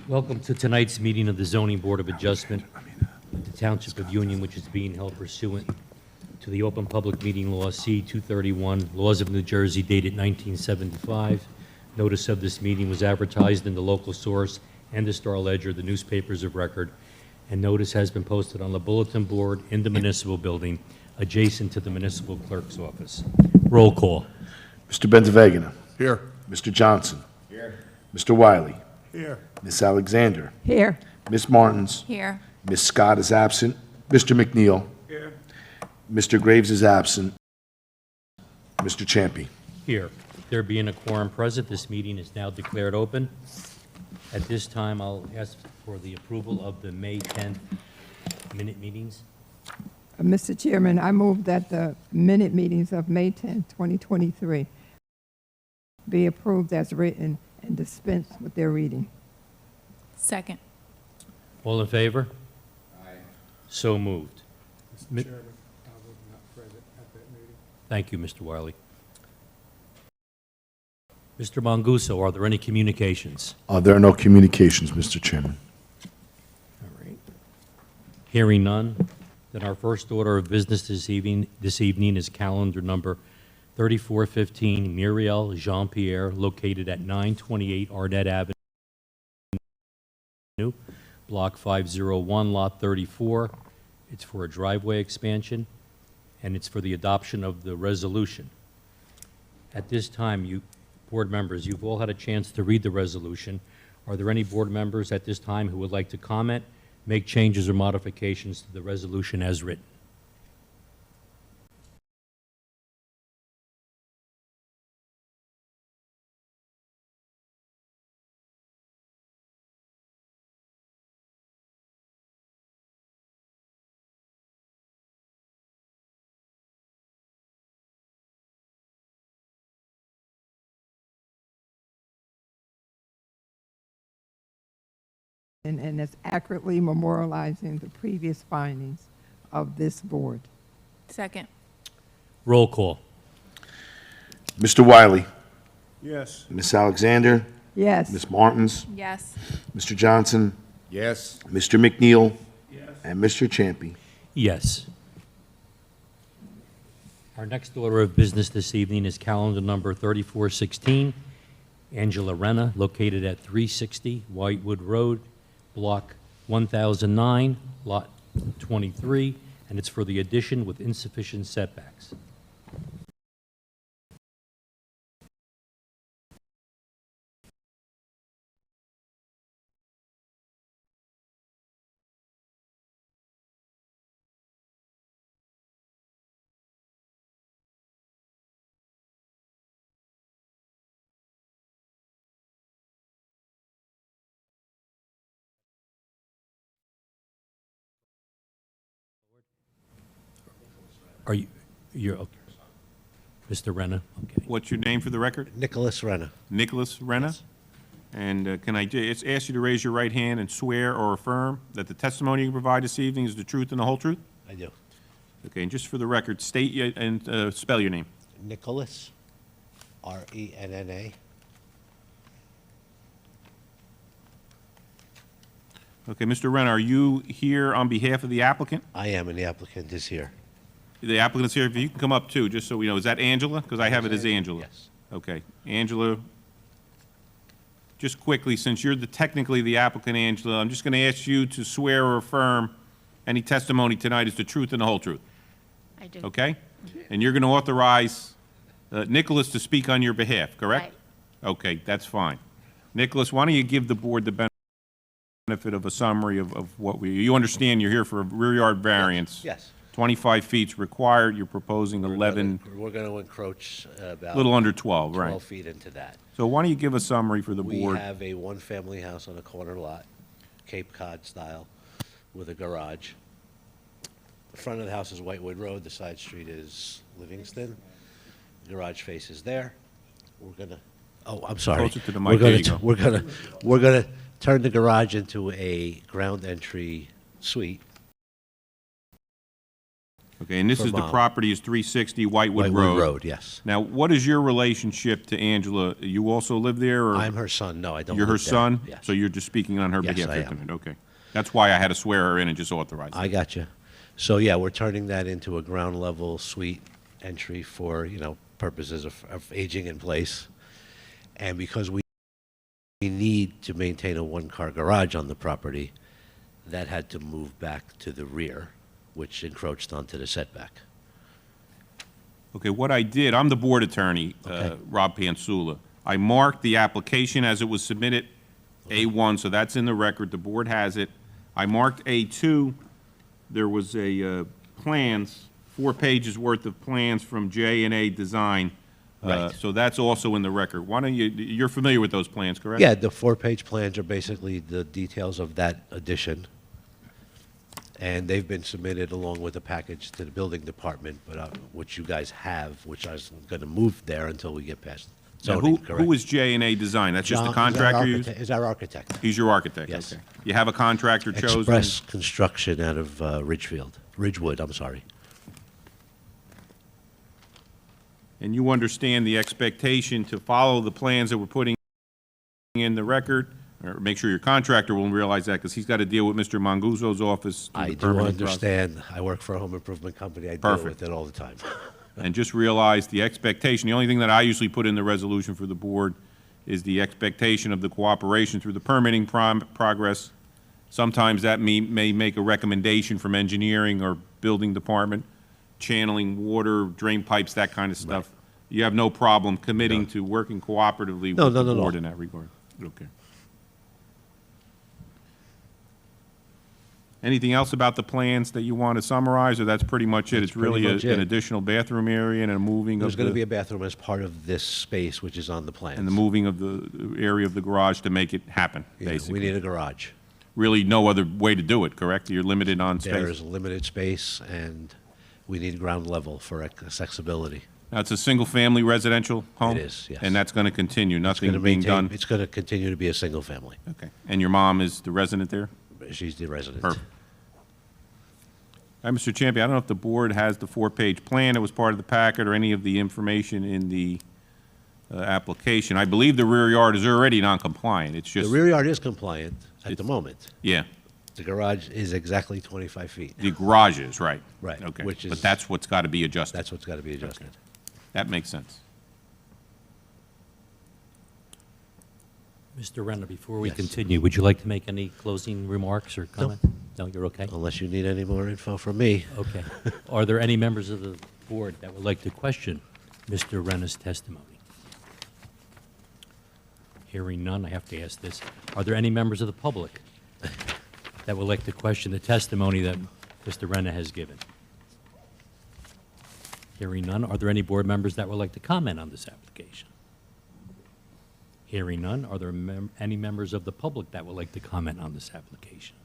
Welcome to tonight's meeting of the Zoning Board of Adjustment, the Township of Union, which is being held pursuant to the Open Public Meeting Law C-231, Laws of New Jersey, dated 1975. Notice of this meeting was advertised in the local source and the Star Ledger, the newspapers of record, and notice has been posted on the bulletin board in the municipal building adjacent to the municipal clerk's office. Roll call. Mr. Benzavegana. Here. Mr. Johnson. Here. Mr. Wiley. Here. Ms. Alexander. Here. Ms. Martins. Here. Ms. Scott is absent. Mr. McNeil. Here. Mr. Graves is absent. Mr. Champy. Here. There being a quorum present, this meeting is now declared open. At this time, I'll ask for the approval of the May 10th minute meetings. Mr. Chairman, I move that the minute meetings of May 10, 2023 be approved as written and dispense with their reading. Second. All in favor? Aye. So moved. Mr. Chairman, I was not present at that meeting. Thank you, Mr. Wiley. Mr. Manguso, are there any communications? There are no communications, Mr. Chairman. All right. Hearing none, then our first order of business this evening is calendar number 3415 Muriel Jean-Pierre, located at 928 Arnett Avenue, Block 501, Lot 34. It's for a driveway expansion, and it's for the adoption of the resolution. At this time, you board members, you've all had a chance to read the resolution. Are there any board members at this time who would like to comment, make changes or modifications to the resolution as written? And it's accurately memorializing the previous findings of this board. Second. Roll call. Mr. Wiley. Yes. Ms. Alexander. Yes. Ms. Martins. Yes. Mr. Johnson. Yes. Mr. McNeil. Yes. And Mr. Champy. Yes. Our next order of business this evening is calendar number 3416, Angela Renna, located at 360 Whitewood Road, Block 1009, Lot 23, and it's for the addition with insufficient setbacks. You're okay. Mr. Renna, okay. What's your name for the record? Nicholas Renna. Nicholas Renna? Yes. And can I just ask you to raise your right hand and swear or affirm that the testimony you provide this evening is the truth and the whole truth? I do. Okay, and just for the record, state and spell your name. Nicholas, R-E-N-N-A. Okay, Mr. Renna, are you here on behalf of the applicant? I am, and the applicant is here. The applicant's here, if you can come up too, just so we know. Is that Angela? Because I have it as Angela. Yes. Okay, Angela, just quickly, since you're technically the applicant, Angela, I'm just going to ask you to swear or affirm any testimony tonight is the truth and the whole truth. I do. Okay? And you're going to authorize Nicholas to speak on your behalf, correct? Right. Okay, that's fine. Nicholas, why don't you give the board the benefit of a summary of what you understand you're here for a rear yard variance. Yes. 25 feet's required, you're proposing 11, We're going to encroach about a little under 12, 12 right? feet into that. So why don't you give a summary for the We board? have a one-family house on a corner lot, Cape Cod style, with a garage. The front of the house is Whitewood Road, the side street is Livingston. The garage faces there. We're gonna, oh, I'm sorry. Closer to the mic, there you go. We're gonna turn the garage into a ground entry suite. Okay, and this For is the Mom. property is 360 Whitewood Whitewood Road. Road, yes. Now, what is your relationship to Angela? You also live there, or? I'm her son. No, I don't You're her live there. son? Yes. So you're just speaking on her Yes, behalf I here am. tonight? Okay. That's why I had to swear her in and just authorize it. I got you. So, yeah, we're turning that into a ground level suite entry for, purposes of aging in place. And because we need to maintain a one-car garage on the property, that had to move back to the rear, which encroached onto the setback. Okay, what I did, I'm the board attorney, Okay. Rob Pansula. I marked the application as it was submitted, A1, so that's in the record, the board has it. I marked A2, there was a plans, 4 pages worth of plans from J&A Design. Right. So that's also in the record. Why don't you, you're familiar with those plans, correct? Yeah, the 4-page plans are basically the details of that addition. And they've been submitted along with a package to the building department, but which you guys have, which I was going to move there until we get past Now, zoning, who correct? is J&A Design? That's just the John is our contractor you use? architect- Is our architect. He's your architect? Yes. Okay. You have a contractor chosen? Express Construction out of Ridgewood, I'm sorry. And you understand the expectation to follow the plans that we're putting in the record? Or make sure your contractor will realize that, because he's got to deal with Mr. Manguzo's office through I the do permitting process. understand. I work for a home improvement company. I deal Perfect. with it all the time. And just realize the expectation, the only thing that I usually put in the resolution for the board is the expectation of the cooperation through the permitting progress. Sometimes that may make a recommendation from engineering or building department, channeling water, drain pipes, that kind of stuff. You have no problem committing to working cooperatively No, with no, the no, board no. in that regard? Okay. Anything else about the plans that you want to summarize, or that's pretty much it? That's It's really pretty much an it. additional bathroom area and a moving There's of going to be the, a bathroom as part of this space, which is on the plans. and the moving of the area of the garage to make it happen, Yeah, we basically. need a garage. Really no other way to do it, correct? You're limited on There is space. limited space, and we need ground level for accessibility. Now, it's a single-family residential home? It is, yes. And that's going to continue, It's nothing gonna being done? It's going to continue to be a single family. Okay. And your mom is the resident there? She's the resident. Perfect. All right, Mr. Champion, I don't know if the board has the 4-page plan that was part of the packet or any of the information in the application. I believe the rear yard is already non-compliant. It's The just, rear yard is compliant at the moment. yeah, The garage is exactly 25 feet. the garage is, right. Right, Okay. which But is- that's what's got to be adjusted. That's what's got to be adjusted. That makes sense. Mr. Renner, before we Yes. continue, would you like to make any closing remarks or comment? No, you're okay? Unless you need any more info from me. Okay. Are there any members of the board that would like to question Mr. Renner's testimony? Hearing none, I have to ask this. Are there any members of the public that would like to question the testimony that Mr. Renner has given? Hearing none, are there any board members that would like to comment on this application? Hearing none, are there any members of the public that would like to comment on this application?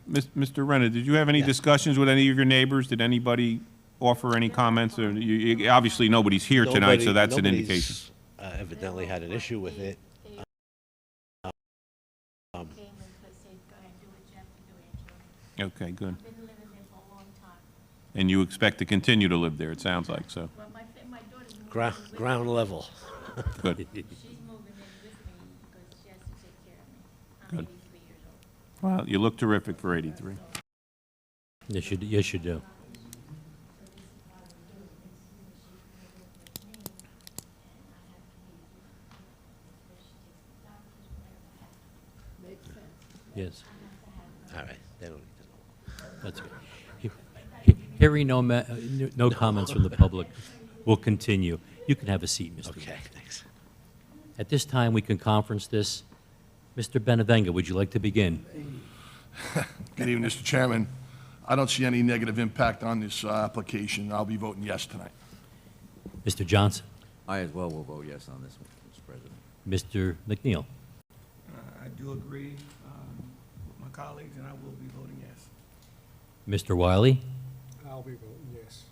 Mr. Renner, did you have any Yeah. discussions with any of your neighbors? Did anybody offer any comments? Or obviously, nobody's here tonight, so that's an Nobody's, indication. Evidently had an issue with it. Came and said, go ahead, do what you have to do, Angela. Okay, good. I've been living there for a long time. And you expect to continue to live there, it sounds like, so, Well, my daughter's moving in Ground, with me. ground level. good. She's moving in with me because she has to take care of me. I'm Good. 83 years old. Well, you look terrific for 83. Yes, you do. Yes, All right, they don't need to know. that's good. Hearing no comments from the public, we'll continue. You can have a seat, Mr. Okay, Renner. thanks. At this time, we can conference this. Mr. Benavenga, would you like to begin? Good evening, Mr. Chairman. I don't see any negative impact on this application. I'll be voting yes tonight. Mr. Johnson? I as well will vote yes on this one, Mr. President. Mr. McNeil? I do agree with my colleagues, and I will be voting yes. Mr. Wiley? I'll be voting yes.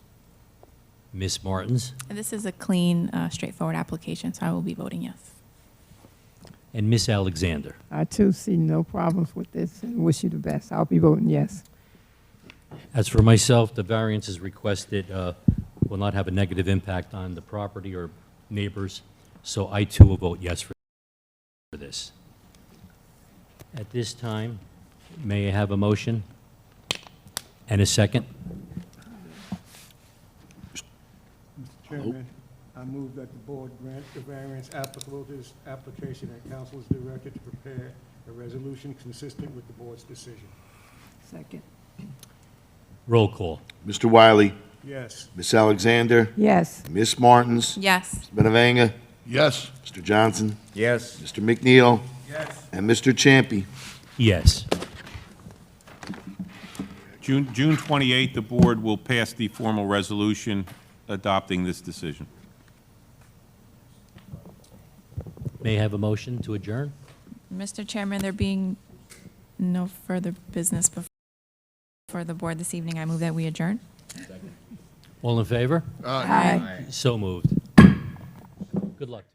Ms. Martins? And this is a clean, straightforward application, so I will be voting yes. And Ms. Alexander? I too see no problems with this and wish you the best. I'll be voting yes. As for myself, the variance is requested will not have a negative impact on the property or neighbors, so I too will vote yes for this. At this time, may I have a motion and a second? Mr. Chairman, I move that the board grant the variance applicable to this application and council is directed to prepare a resolution consistent with the board's decision. Second. Roll call. Mr. Wiley, Yes. Miss Alexander, Yes. Miss Martins, Yes. Mr. Benavanga, Yes. Mr. Johnson, Yes. Mr. McNeil, Yes. and Mr. Champy. Yes. June 28th, the board will pass the formal resolution adopting this decision. May I have a motion to adjourn? Mr. Chairman, there being no further business before the board this evening, I move that we adjourn. All in favor? Aye. So moved. Good luck to you.